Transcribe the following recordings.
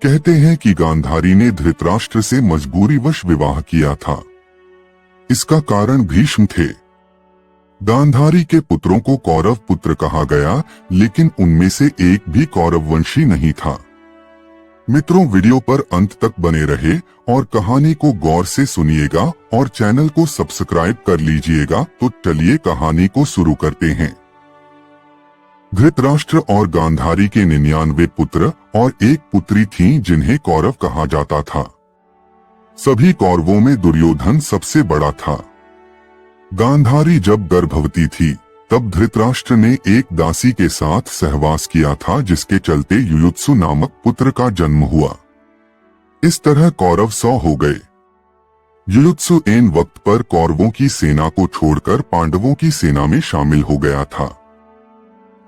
कहते हैं कि गांधारी ने धृतराष्ट्र से मजबूरीवश विवाह किया था। इसका कारण भीष्म थे। गांधारी के पुत्रों को कौरव पुत्र कहा गया, लेकिन उनमें से एक भी कौरव वंशी नहीं था। मित्रों, वीडियो पर अंत तक बने रहे और कहानी को गौर से सुनिएगा और चैनल को सब्सक्राइब कर लीजिएगा। तो चलिए कहानी को शुरू करते हैं। धृतराष्ट्र और गांधारी के 99 पुत्र और एक पुत्री थीं जिन्हें कौरव कहा जाता था। सभी कौरवों में दुर्योधन सबसे बड़ा था। गांधारी जब गर्भवती थी तब धृतराष्ट्र ने एक दासी के साथ सहवास किया था, जिसके चलते युयुत्सु नामक पुत्र का जन्म हुआ। इस तरह कौरव 100 हो गए। युयुत्सु एन वक्त पर कौरवों की सेना को छोड़कर पांडवों की सेना में शामिल हो गया था।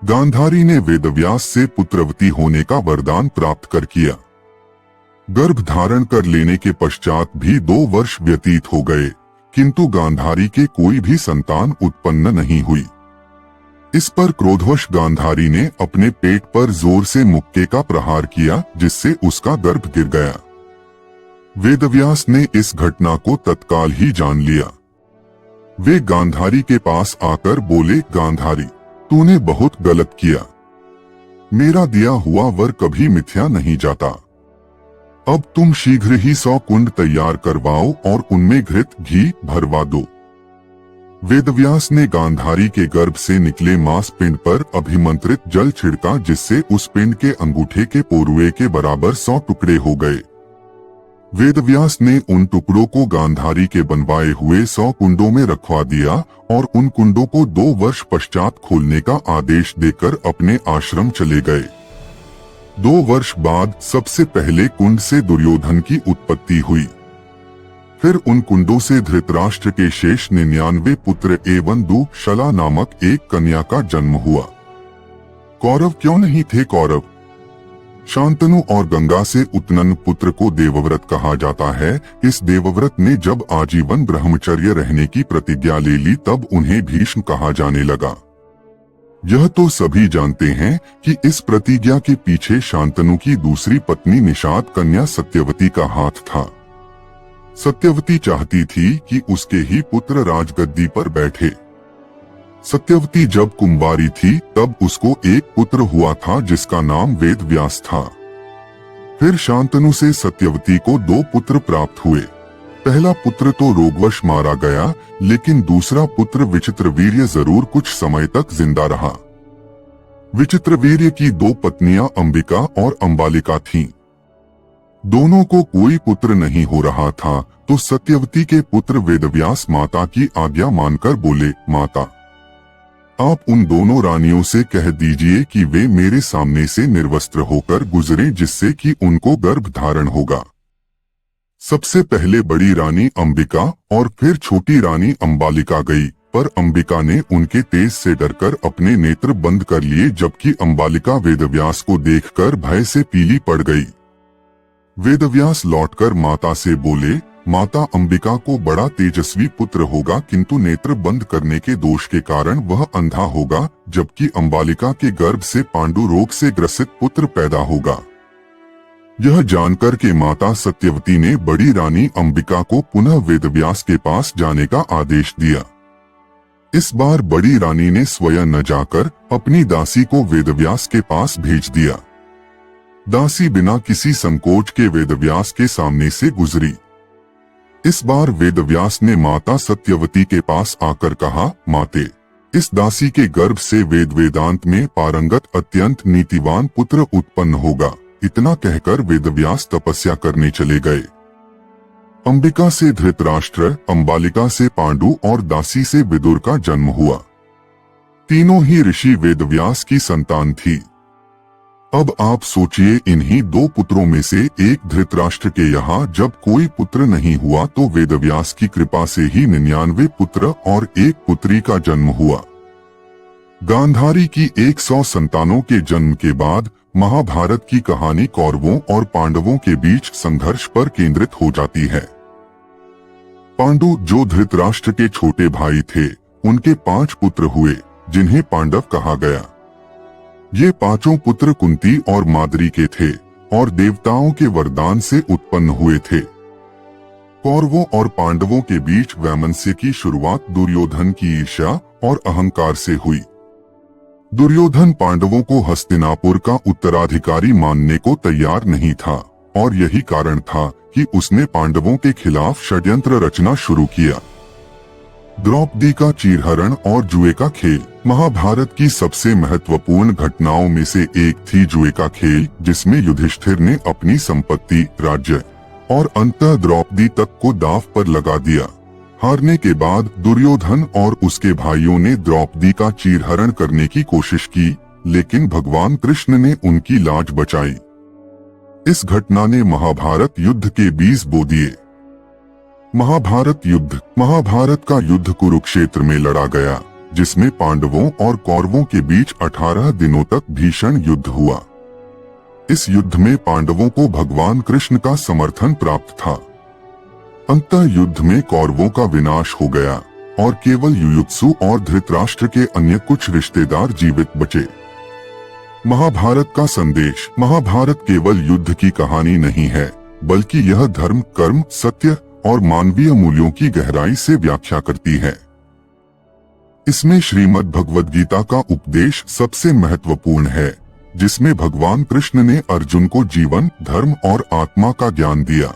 गांधारी ने वेदव्यास से पुत्रवती होने का वरदान प्राप्त कर किया। गर्भ धारण कर लेने के पश्चात भी 2 वर्ष व्यतीत हो गए, किंतु गांधारी के कोई भी संतान उत्पन्न नहीं हुई। इस पर क्रोधवश गांधारी ने अपने पेट पर जोर से मुक्के का प्रहार किया, जिससे उसका गर्भ गिर गया। वेदव्यास ने इस घटना को तत्काल ही जान लिया। वे गांधारी के पास आकर बोले, गांधारी, तूने बहुत गलत किया। मेरा दिया हुआ वर कभी मिथ्या नहीं जाता। अब तुम शीघ्र ही 100 कुंड तैयार करवाओ और उनमें घृत घी भरवा दो। वेदव्यास ने गांधारी के गर्भ से निकले मांस पिंड पर अभिमंत्रित जल छिड़का, जिससे उस पिंड के अंगूठे के पोरुए के बराबर 100 टुकड़े हो गए। वेदव्यास ने उन टुकड़ों को गांधारी के बनवाए हुए 100 कुंडों में रखवा दिया और उन कुंडों को 2 वर्ष पश्चात खोलने का आदेश देकर अपने आश्रम चले गए। 2 वर्ष बाद सबसे पहले कुंड से दुर्योधन की उत्पत्ति हुई। फिर उन कुंडों से धृतराष्ट्र के शेष 99 पुत्र एवं दुःशला नामक एक कन्या का जन्म हुआ। कौरव क्यों नहीं थे कौरव? शांतनु और गंगा से उत्पन्न पुत्र को देवव्रत कहा जाता है। इस देवव्रत ने जब आजीवन ब्रह्मचर्य रहने की प्रतिज्ञा ले ली तब उन्हें भीष्म कहा जाने लगा। यह तो सभी जानते हैं कि इस प्रतिज्ञा के पीछे शांतनु की दूसरी पत्नी निषाद कन्या सत्यवती का हाथ था। सत्यवती चाहती थी कि उसके ही पुत्र राजगद्दी पर बैठे। सत्यवती जब कुंवारी थी तब उसको एक पुत्र हुआ था जिसका नाम वेदव्यास था। फिर शांतनु से सत्यवती को 2 पुत्र प्राप्त हुए। पहला पुत्र तो रोगवश मारा गया, लेकिन दूसरा पुत्र विचित्रवीर्य जरूर कुछ समय तक जिंदा रहा। विचित्रवीर्य की 2 पत्नियां अंबिका और अंबालिका थीं। दोनों को कोई पुत्र नहीं हो रहा था, तो सत्यवती के पुत्र वेदव्यास माता की आज्ञा मानकर बोले, माता, आप उन दोनों रानियों से कह दीजिए कि वे मेरे सामने से निर्वस्त्र होकर गुजरें, जिससे कि उनको गर्भ धारण होगा। सबसे पहले बड़ी रानी अंबिका और फिर छोटी रानी अंबालिका गई, पर अंबिका ने उनके तेज से डरकर अपने नेत्र बंद कर लिए, जबकि अंबालिका वेदव्यास को देखकर भय से पीली पड़ गई। वेदव्यास लौटकर माता से बोले, माता, अंबिका को बड़ा तेजस्वी पुत्र होगा, किंतु नेत्र बंद करने के दोष के कारण वह अंधा होगा, जबकि अंबालिका के गर्भ से पांडु रोग से ग्रसित पुत्र पैदा होगा। यह जानकर के माता सत्यवती ने बड़ी रानी अंबिका को पुनः वेदव्यास के पास जाने का आदेश दिया। इस बार बड़ी रानी ने स्वयं न जाकर अपनी दासी को वेदव्यास के पास भेज दिया। दासी बिना किसी संकोच के वेदव्यास के सामने से गुजरी। इस बार वेदव्यास ने माता सत्यवती के पास आकर कहा, माते, इस दासी के गर्भ से वेद वेदांत में पारंगत अत्यंत नीतिवान पुत्र उत्पन्न होगा। इतना कहकर वेदव्यास तपस्या करने चले गए। अंबिका से धृतराष्ट्र, अंबालिका से पांडु और दासी से विदुर का जन्म हुआ। तीनों ही ऋषि वेदव्यास की संतान थी। अब आप सोचिए, इन्हीं 2 पुत्रों में से एक धृतराष्ट्र के यहाँ जब कोई पुत्र नहीं हुआ तो वेदव्यास की कृपा से ही 99 पुत्र और एक पुत्री का जन्म हुआ। गांधारी की 100 संतानों के जन्म के बाद महाभारत की कहानी कौरवों और पांडवों के बीच संघर्ष पर केंद्रित हो जाती है। पांडु जो धृतराष्ट्र के छोटे भाई थे, उनके 5 पुत्र हुए जिन्हें पांडव कहा गया। ये 5 पुत्र कुंती और माद्री के थे और देवताओं के वरदान से उत्पन्न हुए थे। कौरवों और पांडवों के बीच वैमनस्य की शुरुआत दुर्योधन की ईर्ष्या और अहंकार से हुई। दुर्योधन पांडवों को हस्तिनापुर का उत्तराधिकारी मानने को तैयार नहीं था और यही कारण था कि उसने पांडवों के खिलाफ षड्यंत्र रचना शुरू किया। द्रौपदी का चीरहरण और जुए का खेल। महाभारत की सबसे महत्वपूर्ण घटनाओं में से एक थी जुए का खेल, जिसमें युधिष्ठिर ने अपनी संपत्ति, राज्य और अंततः द्रौपदी तक को दांव पर लगा दिया। हारने के बाद दुर्योधन और उसके भाइयों ने द्रौपदी का चीरहरण करने की कोशिश की, लेकिन भगवान कृष्ण ने उनकी लाज बचाई। इस घटना ने महाभारत युद्ध के बीज बो दिए। महाभारत युद्ध। महाभारत का युद्ध कुरुक्षेत्र में लड़ा गया, जिसमें पांडवों और कौरवों के बीच 18 दिनों तक भीषण युद्ध हुआ। इस युद्ध में पांडवों को भगवान कृष्ण का समर्थन प्राप्त था। अंततः युद्ध में कौरवों का विनाश हो गया और केवल युयुत्सु और धृतराष्ट्र के अन्य कुछ रिश्तेदार जीवित बचे। महाभारत का संदेश। महाभारत केवल युद्ध की कहानी नहीं है, बल्कि यह धर्म, कर्म, सत्य और मानवीय मूल्यों की गहराई से व्याख्या करती है। इसमें श्रीमद् भगवद गीता का उपदेश सबसे महत्वपूर्ण है, जिसमें भगवान कृष्ण ने अर्जुन को जीवन, धर्म और आत्मा का ज्ञान दिया।